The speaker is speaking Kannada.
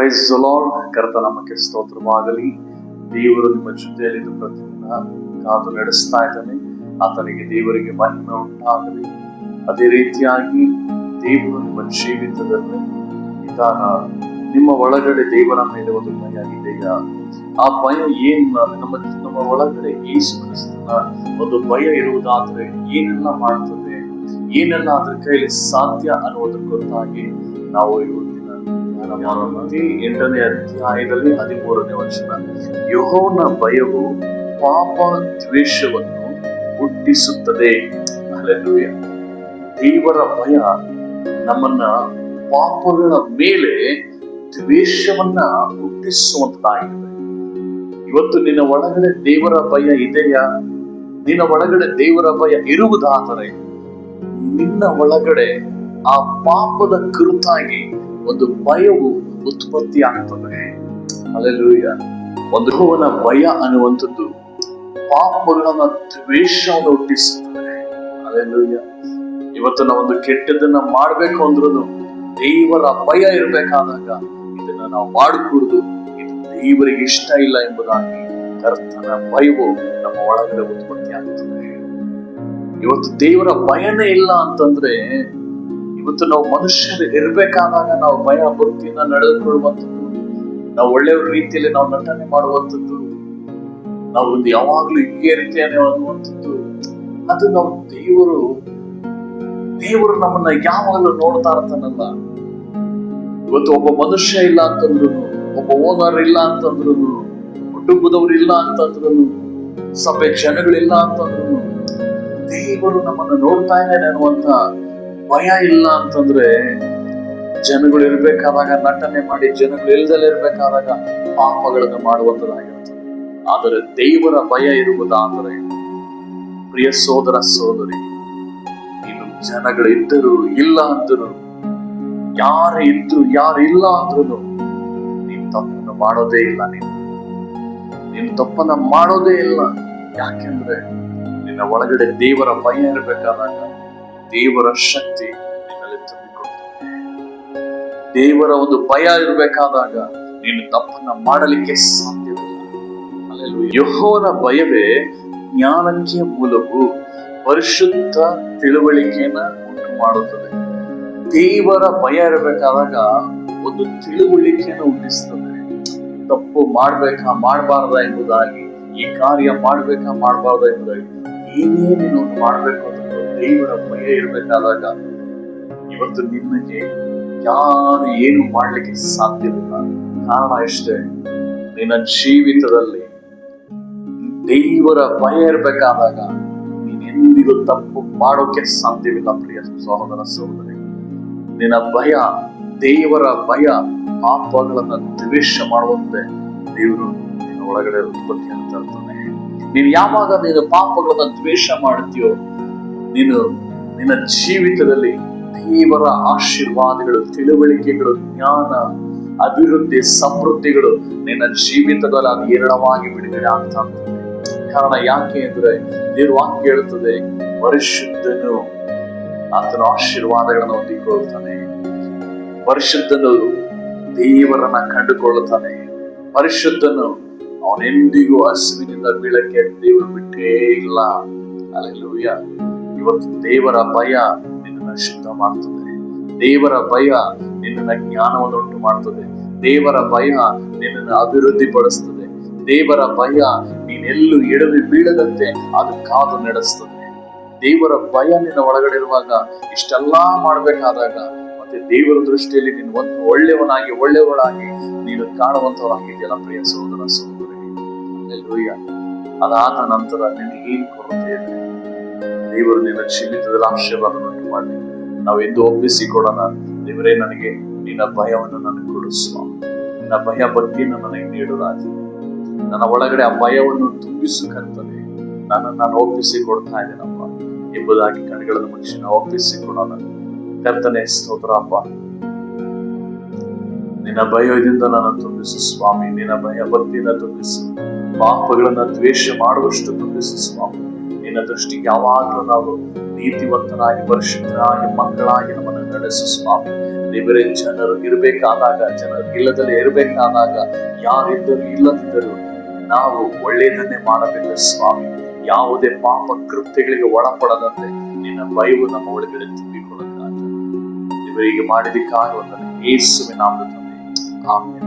Price the lord. ಕರ್ತನಾಮಕ್ಕೆ ಸ್ತೋತ್ರವಾಗಲಿ. ದೇವರು ನಿಮ್ಮ ಜೊತೆಯಲ್ಲಿ ಪ್ರತಿದಿನ ಕಾದು ನಡೆಸ್ತಾ ಇದ್ದಾನೆ. ಆತನಿಗೆ ದೇವರಿಗೆ ಮಹಿಮೆ ಉಂಟಾಗಲಿ. ಅದೇ ರೀತಿಯಾಗಿ ದೇವರು ನಿಮ್ಮ ಜೀವಿತದಲ್ಲಿ ನಿಧಾನ ನಿಮ್ಮ ಒಳಗಡೆ ದೇವರ ಮೇಲೆ ಒಂದು ಭಯ ಇದೆಯಾ? ಆ ಭಯ ನಮ್ಮ ಒಳಗಡೆ ಯೇಸು ಕ್ರಿಸ್ತನ ಒಂದು ಭಯ ಇರುವುದಾದ್ರೆ ಏನೆಲ್ಲ ಮಾಡ್ತದೆ, ಏನೆಲ್ಲ ಅದ್ರ ಕೈಲಿ ಸಾಧ್ಯ ಅನ್ನೋದ್ರ ಕುರಿತಾಗಿ ನಾವು ಇವತ್ತಿನ 8ನೇ ಅಧ್ಯಾಯದಲ್ಲಿ 13ನೇ ವಚನ. ಯೆಹೋವನ ಭಯವು ಪಾಪ ದ್ವೇಷವನ್ನು ಹುಟ್ಟಿಸುತ್ತದೆ. ಹಲ್ಲೆಲೂಯಾ. ದೇವರ ಭಯ ನಮ್ಮನ್ನ ಪಾಪಗಳ ಮೇಲೆ ದ್ವೇಷವನ್ನ ಹುಟ್ಟಿಸುವಂತಾಗಿದೆ. ಇವತ್ತು ನಿನ್ನ ಒಳಗಡೆ ದೇವರ ಭಯ ಇದೆಯಾ? ನಿನ್ನ ಒಳಗಡೆ ದೇವರ ಭಯ ಇರುವುದಾದರೆ ನಿನ್ನ ಒಳಗಡೆ ಆ ಪಾಪದ ಕುರಿತಾಗಿ ಒಂದು ಭಯವು ಉತ್ಪತ್ತಿ ಆಗ್ತದೆ. ಹಲ್ಲೆಲೂಯಾ. ಒಂದು ಯೆಹೋವನ ಭಯ ಅನ್ನುವಂಥದ್ದು ಪಾಪಗಳನ್ನ ದ್ವೇಷವನ್ನು ಹುಟ್ಟಿಸುತ್ತದೆ. ಹಲ್ಲೆಲೂಯಾ. ಇವತ್ತು ನಾವೊಂದು ಕೆಟ್ಟದನ್ನ ಮಾಡ್ಬೇಕು ಅಂದ್ರೂ ದೇವರ ಭಯ ಇರಬೇಕಾದಾಗ ಇದನ್ನ ನಾವು ಮಾಡಿಕೊಡುದು, ಇದು ದೇವರಿಗೆ ಇಷ್ಟ ಇಲ್ಲ ಎಂಬುದಾಗಿ ಕರ್ತನ ಭಯವು ನಮ್ಮ ಒಳಗಡೆ ಉತ್ಪತ್ತಿ ಆಗ್ತದೆ. ಇವತ್ತು ದೇವರ ಭಯನೇ ಇಲ್ಲ ಅಂತಂದ್ರೆ ಇವತ್ತು ನಾವು ಮನುಷ್ಯರು ಇರ್ಬೇಕಾದಾಗ ನಾವು ಭಯ ಭಕ್ತಿಯಿಂದ ನಡೆದುಕೊಳ್ಳುವಂಥದ್ದು, ನಾವು ಒಳ್ಳೆಯ ರೀತಿಯಲ್ಲಿ ನಾವು ನಟನೆ ಮಾಡುವಂಥದ್ದು, ನಾವು ಒಂದು ಯಾವಾಗ್ಲೂ ಹೀಗೆ ಇರ್ತೇನೆ ಅನ್ನುವಂಥದ್ದು, ಅದು ನಾವು ದೇವರು ನಮ್ಮನ್ನ ಯಾವಾಗಲೂ ನೋಡ್ತಾ ಇರ್ತಾನಲ್ಲ. ಇವತ್ತು ಒಬ್ಬ ಮನುಷ್ಯ ಇಲ್ಲ ಅಂತಂದ್ರು, ಒಬ್ಬ ಓನರ್ ಇಲ್ಲ ಅಂತಂದ್ರು, ಕುಟುಂಬದವ್ರು ಇಲ್ಲ ಅಂತಂದ್ರು, ಸಭೆ ಜನಗಳಿಲ್ಲ ಅಂತಂದ್ರು ದೇವರು ನಮ್ಮನ್ನ ನೋಡ್ತಾ ಇದ್ದಾನೆ ಅನ್ನುವಂತ ಭಯ ಇಲ್ಲ ಅಂತಂದ್ರೆ ಜನಗಳು ಇರ್ಬೇಕಾದಾಗ ನಟನೆ ಮಾಡಿ, ಜನಗಳು ಇಲ್ದಲೇ ಇರ್ಬೇಕಾದಾಗ ಪಾಪಗಳನ್ನು ಮಾಡುವಂತದಾಗಿರ್ತದೆ. ಆದರೆ ದೇವರ ಭಯ ಇರುವುದಾದರೆ ಪ್ರಿಯ ಸೋದರ ಸೋದರಿ, ನೀನು ಜನಗಳು ಇದ್ದರು ಇಲ್ಲ ಅಂದ್ರು, ಯಾರು ಇದ್ರು ಯಾರು ಇಲ್ಲ ಅಂದ್ರು ನೀನು ತಪ್ಪನ್ನು ಮಾಡೋದೇ ಇಲ್ಲ. ನೀನು ತಪ್ಪನ್ನ ಮಾಡೋದೇ ಇಲ್ಲ. ಯಾಕೆಂದ್ರೆ ನಿನ್ನ ಒಳಗಡೆ ದೇವರ ಭಯ ಇರಬೇಕಾದಾಗ ದೇವರ ಶಕ್ತಿ ನಿನ್ನಲ್ಲಿ ತುಂಬಿಕೊಳ್ತದೆ. ದೇವರ ಒಂದು ಭಯ ಇರಬೇಕಾದಾಗ ನೀನು ತಪ್ಪನ್ನ ಮಾಡಲಿಕ್ಕೆ ಸಾಧ್ಯವಿಲ್ಲ. ಹಲ್ಲೆಲೂಯಾ. ಯೆಹೋವನ ಭಯವೇ ಜ್ಞಾನಕ್ಕೆ ಮೂಲವು, ಪರಿಶುದ್ಧ ತಿಳುವಳಿಕೆಯನ್ನ ಉಂಟು ಮಾಡುತ್ತದೆ. ದೇವರ ಭಯ ಇರಬೇಕಾದಾಗ ಒಂದು ತಿಳುವಳಿಕೆಯನ್ನು ಹುಟ್ಟಿಸ್ತದೆ. ತಪ್ಪು ಮಾಡ್ಬೇಕಾ ಮಾಡಬಾರ್ದ ಎಂಬುದಾಗಿ, ಈ ಕಾರ್ಯ ಮಾಡ್ಬೇಕಾ ಮಾಡಬಾರ್ದ ಎಂಬುದಾಗಿ, ಏನೇ ನೀನು ಮಾಡ್ಬೇಕು ಅಂತ ದೇವರ ಭಯ ಇರಬೇಕಾದಾಗ ಇವತ್ತು ನಿಮಗೆ ಯಾರು ಏನು ಮಾಡ್ಲಿಕ್ಕೆ ಸಾಧ್ಯವಿಲ್ಲ. ಕಾರಣ ಇಷ್ಟೇ, ನಿನ್ನ ಜೀವಿತದಲ್ಲಿ ದೇವರ ಭಯ ಇರಬೇಕಾದಾಗ ನೀನೆಂದಿಗೂ ತಪ್ಪು ಮಾಡೋಕೆ ಸಾಧ್ಯವಿಲ್ಲ. ಪ್ರಿಯ ಸಹೋದರ ಸಹೋದರಿ, ನಿನ್ನ ಭಯ, ದೇವರ ಭಯ ಪಾಪಗಳನ್ನ ದ್ವೇಷ ಮಾಡುವಂತೆ ದೇವರು ನಿನ್ನ ಒಳಗಡೆ ಉತ್ಪತ್ತಿ ಅಂತ ಇರ್ತಾನೆ. ನೀನು ಯಾವಾಗ ನೀನು ಪಾಪಗಳನ್ನ ದ್ವೇಷ ಮಾಡ್ತೀಯೋ, ನೀನು ನಿನ್ನ ಜೀವಿತದಲ್ಲಿ ದೇವರ ಆಶೀರ್ವಾದಗಳು, ತಿಳುವಳಿಕೆಗಳು, ಜ್ಞಾನ, ಅಭಿವೃದ್ಧಿ, ಸಮೃದ್ಧಿಗಳು ನಿನ್ನ ಜೀವಿತದಲ್ಲಿ ಅದು ಹೇರಳವಾಗಿ ಬಿಡುಗಡೆ ಆಗ್ತಾ ಇರ್ತದೆ. ಕಾರಣ ಯಾಕೆ ಅಂದ್ರೆ ದೇವ್ರ ವಾಕ್ಯ ಹೇಳುತ್ತದೆ, ಪರಿಶುದ್ಧನು ಆತನ ಆಶೀರ್ವಾದಗಳನ್ನು ಹೊಂದಿಕೊಳ್ಳುತ್ತಾನೆ. ಪರಿಶುದ್ಧನು ದೇವರನ್ನ ಕಂಡುಕೊಳ್ಳುತ್ತಾನೆ. ಪರಿಶುದ್ಧನು ಅವನೆಂದಿಗೂ ಹಸುವಿನಿಂದ ಬೀಳಕ್ಕೆ ದೇವರು ಬಿಟ್ಟೇ ಇಲ್ಲ. ಹಲ್ಲೆಲೂಯಾ. ಇವತ್ತು ದೇವರ ಭಯ ನಿನ್ನನ್ನು ಶುದ್ಧ ಮಾಡ್ತದೆ. ದೇವರ ಭಯ ನಿನ್ನನ್ನ ಜ್ಞಾನವನ್ನು ಉಂಟು ಮಾಡ್ತದೆ. ದೇವರ ಭಯ ನಿನ್ನನ್ನು ಅಭಿವೃದ್ಧಿ ಪಡಿಸ್ತದೆ. ದೇವರ ಭಯ ನೀನೆಲ್ಲೂ ಎಡವಿ ಬೀಳದಂತೆ ಅದು ಕಾದು ನಡೆಸ್ತದೆ. ದೇವರ ಭಯ ನಿನ್ನ ಒಳಗಡೆ ಇರುವಾಗ ಇಷ್ಟೆಲ್ಲಾ ಮಾಡ್ಬೇಕಾದಾಗ ಮತ್ತೆ ದೇವರ ದೃಷ್ಟಿಯಲ್ಲಿ ನೀನು ಒಂದು ಒಳ್ಳೆಯವಳಾಗಿ ನೀನು ಕಾಣುವಂತವರಾಗಿದೆಯಲ್ಲ ಪ್ರಿಯ ಸಹೋದರ ಸಹೋದರಿ. ಹಲ್ಲೆಲೂಯಾ. ಅದಾದ ನಂತರ ನಿನಗೇನು ಕೊರತೆ ಇದೆ, ದೇವರು ನಿನ್ನ ಜೀವಿತದಲ್ಲಿ ಆಶೀರ್ವಾದವನ್ನು ಮಾಡಲಿ. ನಾವು ಎಂದು ಒಪ್ಪಿಸಿಕೊಡೋಣ, ದೇವರೇ ನನಗೆ ನಿನ್ನ ಭಯವನ್ನು ನನಗೆ ಕೊಡಿಸುವ, ನಿನ್ನ ಭಯ ಭಕ್ತಿಯನ್ನು ನನಗೆ ನೀಡು ರಾಜ. ನನ್ನ ಒಳಗಡೆ ಆ ಭಯವನ್ನು ತುಂಬಿಸಕಂತದೆ ನಾನು ಒಪ್ಪಿಸಿಕೊಡ್ತಾ ಇದ್ದೇನಪ್ಪ ಎಂಬುದಾಗಿ ಕಣ್ಣುಗಳನ್ನು ಮುಚ್ಚಿ ನಾವು ಒಪ್ಪಿಸಿಕೊಡೋಣ. ಕರ್ತನೇ ಸ್ತೋತ್ರ ಅಪ್ಪ, ನಿನ್ನ ಭಯದಿಂದ ನನ್ನ ತುಂಬಿಸು ಸ್ವಾಮಿ. ನಿನ್ನ ಭಯ ಭಕ್ತಿಯಿಂದ ತುಂಬಿಸು, ಪಾಪಗಳನ್ನ ದ್ವೇಷ ಮಾಡುವಷ್ಟು ತುಂಬಿಸು ಸ್ವಾಮಿ. ನಿನ್ನ ದೃಷ್ಟಿಗೆ ಯಾವಾಗಲೂ ನಾವು ನೀತಿವಂತರಾಗಿ ಪರಿಶುದ್ಧರಾಗಿ ಮಕ್ಕಳಾಗಿ ನಮ್ಮನ್ನು ನಡೆಸು ಸ್ವಾಮಿ. ದೇವರೇ, ಜನರು ಇರಬೇಕಾದಾಗ, ಜನರು ಇಲ್ಲದಲ್ಲೇ ಇರಬೇಕಾದಾಗ, ಯಾರಿದ್ದರೂ ಇಲ್ಲದಿದ್ದರೂ ನಾವು ಒಳ್ಳೆಯದನ್ನೇ ಮಾಡಬೇಕು ಸ್ವಾಮಿ. ಯಾವುದೇ ಪಾಪ ಕೃತ್ಯಗಳಿಗೆ ಒಳಪಡದಂತೆ ನಿನ್ನ ಭಯವು ನಮ್ಮ ಒಳಗಡೆ ತುಂಬಿಕೊಳ್ಳುತ್ತಾಗ ದೇವರಿಗೆ ಮಾಡಿದಕ್ಕಾಗಿ ಒಂದನ್ನು ಯೇಸುವಿನ ನಾಮದಲ್ಲಿ ಆಮೆನ್.